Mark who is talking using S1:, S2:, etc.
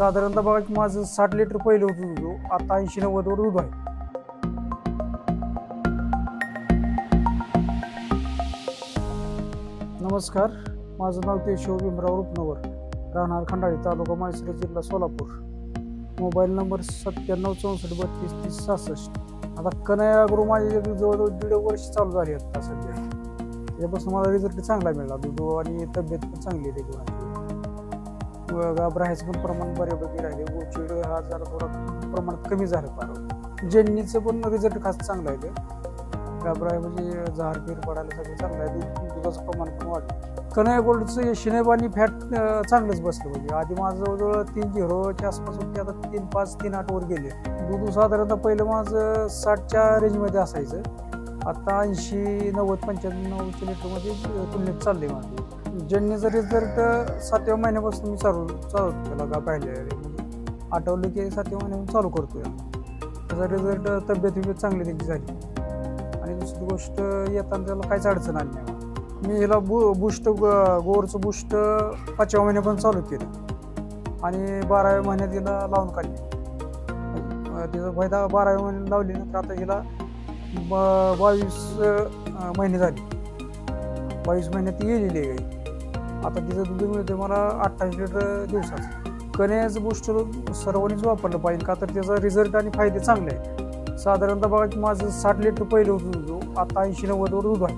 S1: साधारणतः बघा की माझं 60 लिटर पहिलं होतं दूध, आता 80-90 वर दूध आहे. नमस्कार, माझं नाव केशव भीमराव रुपनवर, राहणार खंडाळी, तालुका म्हैसर, जिल्हा सोलापूर. Mobile number 9764323066. आता कन्हैया ॲग्रो माझे जवळजवळ 1.5 वर्ष चालू झाली आता सध्या. त्यापासून मला रिझल्ट चांगला मिळाला. दूध आणि तब्येत पण चांगली आहे त्याची. गाभ राहायचं पण प्रमाण बऱ्यापैकी राहिले. गोचिड हा जरा थोडा प्रमाणात कमी झालं फार. जेन्नीचं पण रिझल्ट खास चांगला आहे. ते गाभ राहाय म्हणजे जहार पीर पडायला सगळं चांगलं आहे. दुधाचं प्रमाण पण वाढलं. कन्हैया गोल्डचं यशिनेब आणि फॅट चांगलंच बसलं. म्हणजे आधी माझं जवळजवळ 3.0च्या आसपास होते, आता 3.5 3.8 वर गेले. दूध साधारणतः पहिलं माझं 60च्या रेंजमध्ये असायचं, आता 80 90 95 लिटरमध्ये तुलनेत चाललंय माझं. जेन्नीचा रिझल्ट 7व्या महिन्यापासून मी चालू त्याला गाभ राहिलेला म्हणजे आठवलं की 7व्या महिन्यापासून चालू करतोय. त्याचा रिझल्ट तब्येत चांगली त्यांची झाली. आणि दुसरी गोष्ट, येताना त्याला काहीच अडचण आली नाही. मी ह्याला बूस्ट गोरचं बूस्ट 5व्या महिन्यापासून चालू केलं आणि 12व्या महिन्यात हिला लावून काढली. तिचा फायदा 12व्या महिन्यात लावली. नंतर आता हिला 22 महिने झाले. 22 महिन्यात ती गेलेली आहे गाई. आता तिचं दूध मिळतं मला 28 लिटर दिवसाचं. कन्हैयाचं बूस्ट सर्वांनीच वापरलं पाहिजे, का तर त्याचा रिझल्ट आणि फायदे चांगले आहेत. साधारणतः बघा की माझं 60 लिटर पहिलं होतं दूध, आता 80-90 वर दूध आहे.